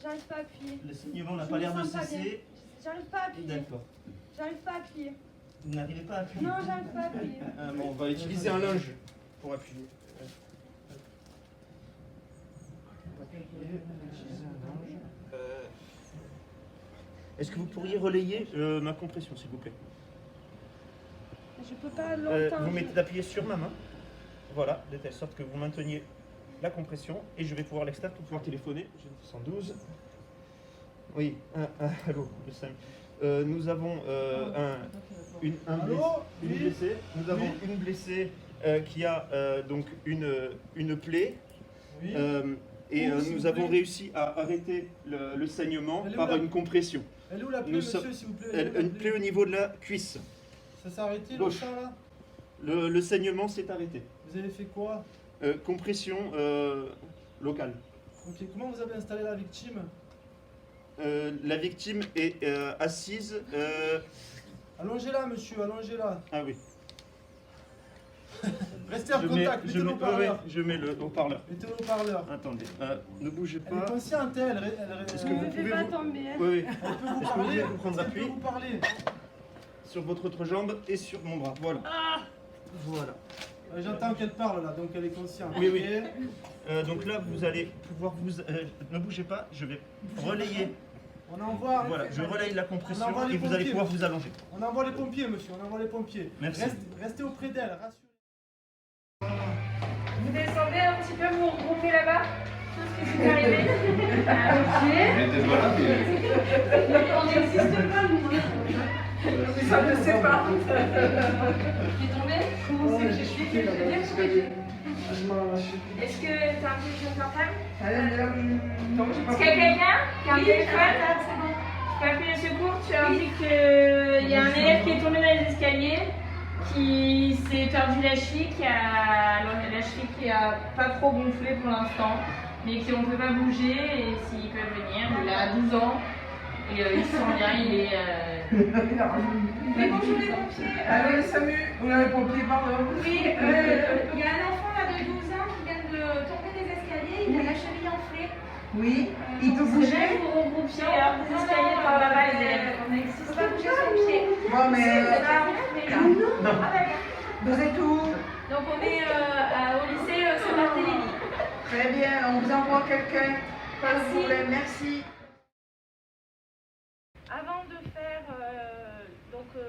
J'arrive pas à appuyer. Le saignement n'a pas l'air de cesser. J'arrive pas à appuyer. D'accord. J'arrive pas à appuyer. Vous n'arrivez pas à appuyer? Non, j'arrive pas à appuyer. Bon, on va utiliser un linge pour appuyer. Est-ce que vous pourriez relayer ma compression, s'il vous plaît? Je peux pas longtemps. Vous mettez d'appuyer sur ma main. Voilà, de telle sorte que vous mainteniez la compression et je vais pouvoir l'extraire pour pouvoir téléphoner. 112. Oui, allô, le 5. Nous avons une blessée. Nous avons une blessée qui a donc une plaie. Oui. Et nous avons réussi à arrêter le saignement par une compression. Elle est où la plaie, monsieur, s'il vous plaît? Une plaie au niveau de la cuisse. Ça s'est arrêté, le Gauche. sang, là? Le saignement s'est arrêté. Vous avez fait quoi? Compression locale. Ok, comment vous avez installé la victime? La victime est assise. Allongez-la, monsieur, allongez-la. Ah oui. Restez en contact, mettez le haut-parleur. Je mets le haut-parleur. Mettez le haut-parleur. Attendez, ne bougez Elle est pas. consciente, elle. Est-ce que Ne vous me fais pouvez pas vous... tomber. Hein. Oui, oui. Elle peut vous Est-ce que vous parler. pouvez prendre Elle appui peut vous parler. sur votre autre jambe et sur mon bras? Voilà. Voilà. J'entends qu'elle parle, là, donc elle est consciente. Oui, oui. Ok. Donc là, vous allez pouvoir vous... ne bougez pas, je vais relayer. On envoie. Voilà, je relaye la compression On envoie les et vous allez pompiers. pouvoir vous allonger. On envoie les pompiers, monsieur, on envoie les pompiers. Merci. Restez auprès d'elle, rassurez. Vous descendez un petit peu, vous vous regroupez là-bas? Tout ce qui est arrivé. Ah, ok. On n'existe pas, nous. Ça ne sait pas. Qui est tombé? Comment c'est que j'ai chuté? Est-ce que t'as un téléphone portable? Est-ce qu'il y a quelqu'un qui a un téléphone? Tu peux appeler le secours, tu leur dis qu'il y a un élève qui est tombé dans les escaliers, qui s'est tordu la cheville, la cheville qui a pas trop gonflé pour l'instant, mais qu'on ne peut pas bouger, et s'ils peuvent venir, il a 12 ans, et il se sent bien, il est... Mais bonjour les pompiers. Allô le SAMU, ou les pompiers, pardon. Oui, il y a un enfant là de 12 ans qui vient de tomber des escaliers, il a la cheville enflée. Oui, il peut bouger. Vous regroupiez alors des escaliers par là-bas, les élèves. On n'existe pas bouger son pied. Bon, mais Non. Ah, d'accord. vous êtes où? Donc on est au lycée Saint-Barthélemy. Très bien, on vous envoie quelqu'un. Pas de Merci. problème, merci. Avant de faire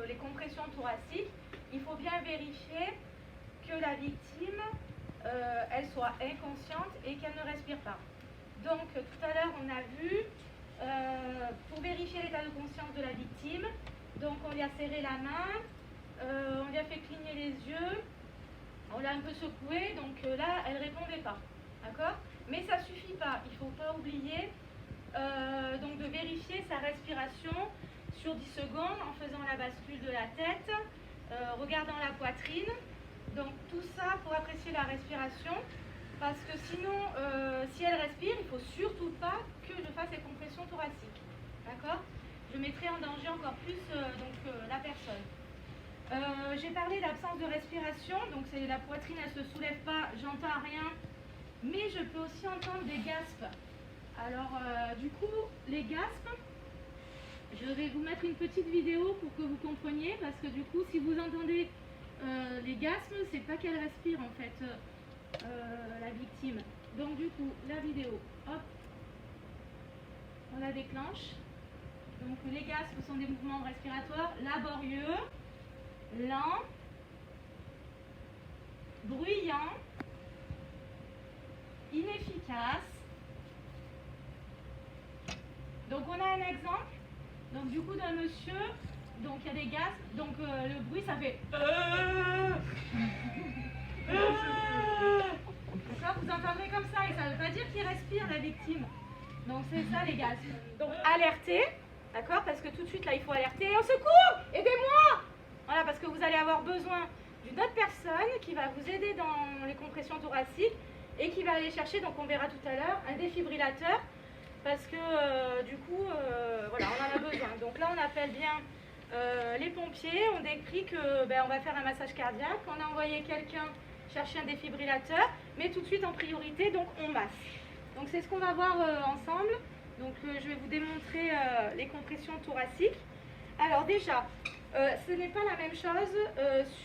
les compressions thoraciques, il faut bien vérifier que la victime elle soit inconsciente et qu'elle ne respire pas. Donc tout à l'heure on a vu, pour vérifier l'état de conscience de la victime, donc on lui a serré la main, on lui a fait cligner les yeux, on l'a un peu secoué, donc là elle ne répondait pas, d'accord? Mais ça ne suffit pas, il ne faut pas oublier donc de vérifier sa respiration sur 10 secondes en faisant la bascule de la tête, regardant la poitrine, donc tout ça pour apprécier la respiration. Parce que sinon, si elle respire, il ne faut surtout pas que je fasse les compressions thoraciques. D'accord? Je mettrai en danger encore plus la personne. J'ai parlé d'absence de respiration, donc c'est la poitrine, elle ne se soulève pas, j'entends rien, mais je peux aussi entendre des gaspes. Alors, du coup, les gaspes, je vais vous mettre une petite vidéo pour que vous compreniez, parce que du coup, si vous entendez les gaspes, c'est pas qu'elle respire en fait. La victime. Donc du coup, la vidéo, hop, on la déclenche. Donc les gaspes sont des mouvements respiratoires laborieux, lents, bruyants, inefficaces. Donc on a un exemple, donc du coup d'un monsieur, donc il y a des gaspes, donc le bruit ça fait D'accord, vous entendrez comme ça et ça ne veut pas dire qu'il respire la victime. Donc c'est ça les gars. Donc alertez, d'accord, parce que tout de suite là il faut alerter. Au secours, aidez-moi. Voilà, parce que vous allez avoir besoin d'une autre personne qui va vous aider dans les compressions thoraciques et qui va aller chercher, donc on verra tout à l'heure, un défibrillateur. Parce que du coup, voilà, on en a besoin. Donc là on appelle bien les pompiers, on décrit que on va faire un massage cardiaque, on a envoyé quelqu'un chercher un défibrillateur, mais tout de suite en priorité, donc on masse. Donc c'est ce qu'on va voir ensemble. Donc je vais vous démontrer les compressions thoraciques. Alors déjà, ce n'est pas la même chose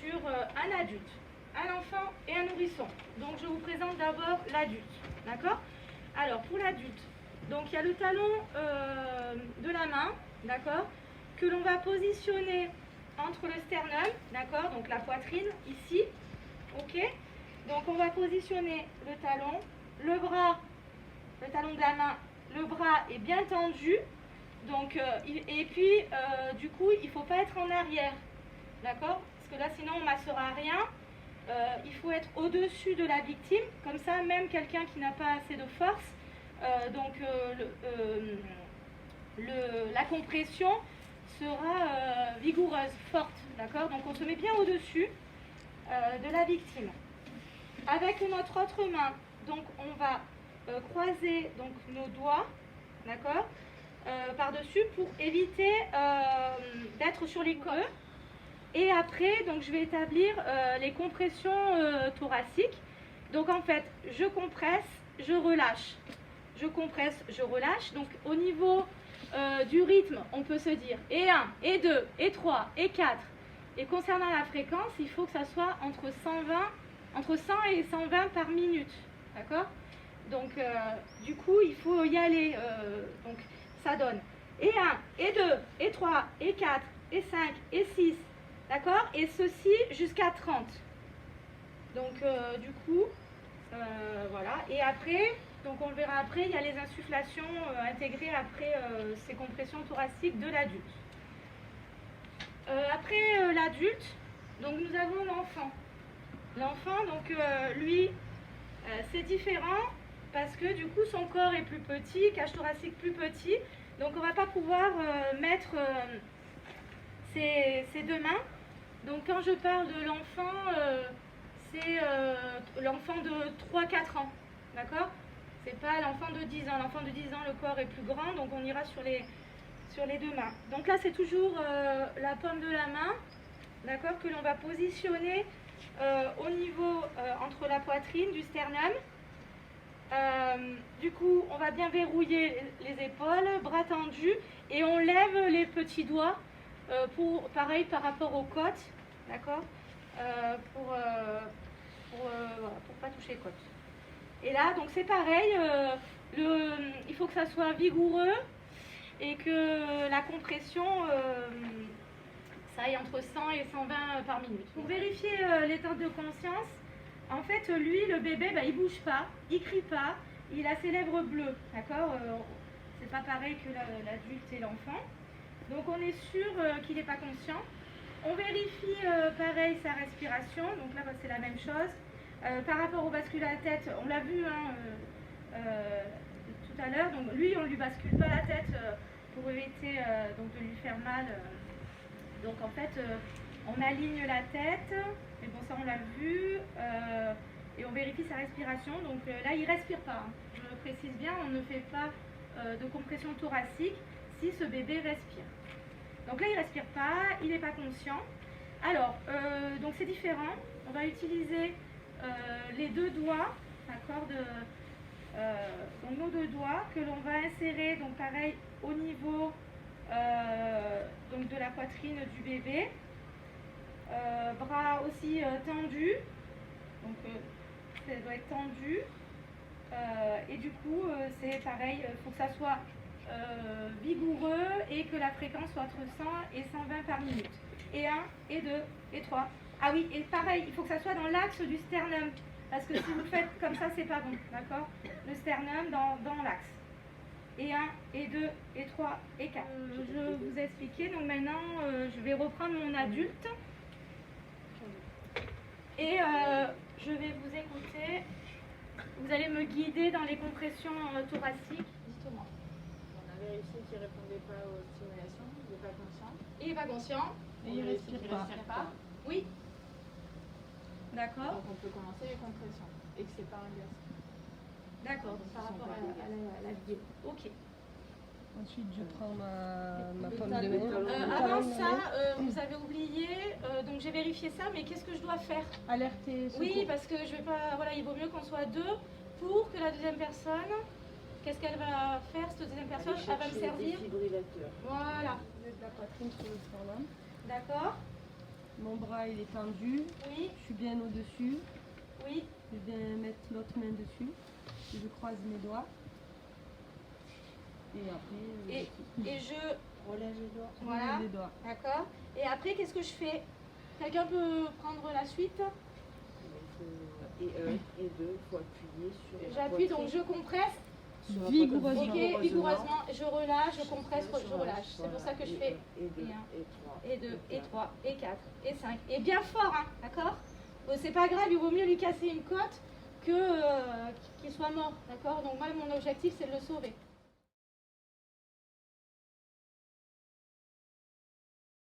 sur un adulte, un enfant et un nourrisson. Donc je vous présente d'abord l'adulte, d'accord? Alors pour l'adulte, donc il y a le talon de la main, d'accord, que l'on va positionner entre le sternum, d'accord, donc la poitrine ici, ok. Donc on va positionner le talon, le bras, le talon de la main, le bras est bien tendu. Donc, et puis, du coup, il ne faut pas être en arrière, d'accord? Parce que là, sinon, on ne massera rien. Il faut être au-dessus de la victime, comme ça, même quelqu'un qui n'a pas assez de force, la compression sera vigoureuse, forte, d'accord? Donc, on se met bien au-dessus de la victime. Avec notre autre main, donc, on va croiser donc, nos doigts, d'accord? Par-dessus pour éviter d'être sur les creux. Et après, donc, je vais établir les compressions thoraciques. Donc en fait, je compresse, je relâche. Je compresse, je relâche. Donc au niveau du rythme, on peut se dire et 1, et 2, et 3, et 4. Et concernant la fréquence, il faut que ça soit entre 100 et 120 par minute. D'accord? Donc du coup, il faut y aller. Donc ça donne et 1, et 2, et 3, et 4, et 5, et 6. D'accord? Et ceci jusqu'à 30. Donc du coup, voilà. Et après, donc on le verra après, il y a les insufflations intégrées après ces compressions thoraciques de l'adulte. Après l'adulte, donc nous avons l'enfant. L'enfant, donc lui, c'est différent parce que du coup son corps est plus petit, cage thoracique plus petit. Donc on ne va pas pouvoir mettre ses deux mains. Donc quand je parle de l'enfant, c'est l'enfant de 3-4 ans, d'accord? C'est pas l'enfant de 10 ans. L'enfant de 10 ans, le corps est plus grand, donc on ira sur les deux mains. Donc là, c'est toujours la paume de la main, d'accord, que l'on va positionner au niveau entre la poitrine du sternum. Du coup, on va bien verrouiller les épaules, bras tendus, et on lève les petits doigts pareil par rapport aux côtes, d'accord, pour pas toucher les côtes. Et là, donc c'est pareil, il faut que ça soit vigoureux et que la compression, ça aille entre 100 et 120 par minute. Pour vérifier l'état de conscience, en fait, lui, le bébé, bah, il bouge pas, il crie pas, il a ses lèvres bleues, d'accord? C'est pas pareil que l'adulte et l'enfant. Donc on est sûr qu'il n'est pas conscient. On vérifie pareil sa respiration, donc là bah, c'est la même chose. Par rapport au bascule à la tête, on l'a vu tout à l'heure, donc lui on ne lui bascule pas la tête pour éviter donc de lui faire mal. Donc en fait on aligne la tête, mais bon ça on l'a vu, et on vérifie sa respiration. Donc là il ne respire pas, hein. Je précise bien, on ne fait pas de compression thoracique si ce bébé respire. Donc là il ne respire pas, il n'est pas conscient. Alors donc c'est différent, on va utiliser les deux doigts, d'accord, donc nos deux doigts que l'on va insérer donc pareil au niveau donc de la poitrine du bébé, bras aussi tendus, donc ça doit être tendu, et du coup c'est pareil, il faut que ça soit vigoureux et que la fréquence soit entre 100 et 120 par minute. Et 1, et 2, et 3. Ah oui, et pareil, il faut que ça soit dans l'axe du sternum. Parce que si vous faites comme ça, c'est pas bon, d'accord? Le sternum dans l'axe. Et 1, et 2, et 3, et 4. Je vous ai expliqué, donc maintenant je vais reprendre mon adulte. Et je vais vous écouter. Vous allez me guider dans les compressions thoraciques. Dites-moi. On a vérifié qu'il ne répondait pas aux stimulations, il n'est pas conscient. Il n'est pas conscient. Et il ne respire pas. Oui. D'accord. Donc on peut commencer les compressions et que c'est pas un gaz. D'accord, donc par rapport à la vidéo. Ok. Ensuite, je prends ma pomme de main. Avant ça, vous avez oublié, donc j'ai vérifié ça, mais qu'est-ce que je dois faire? Alerter. Oui, parce que je vais pas, voilà, il vaut mieux qu'on soit deux pour que la deuxième personne qu'est-ce qu'elle va faire, cette deuxième personne? Elle va me servir. Voilà. Je mets la poitrine sur le sternum. D'accord. Mon bras il est tendu. Oui, Je suis bien au-dessus. oui. Je viens mettre l'autre main dessus. Je croise mes doigts. Et après, Et je relève les doigts. Voilà. Relève les doigts. D'accord. Et après, qu'est-ce que je fais? Quelqu'un peut prendre la suite? Et il faut appuyer sur la J'appuie, donc poitrine. je compresse. Vigoureusement. Ok, vigoureusement. Je relâche, je compresse, je relâche. C'est pour ça que je fais Et 2, et un, et 3. et 2, et 3, et 4, et 5. Et bien fort, hein, d'accord? Bon, c'est pas grave, il vaut mieux lui casser une côte que qu'il soit mort, d'accord? Donc moi, mon objectif, c'est de le sauver.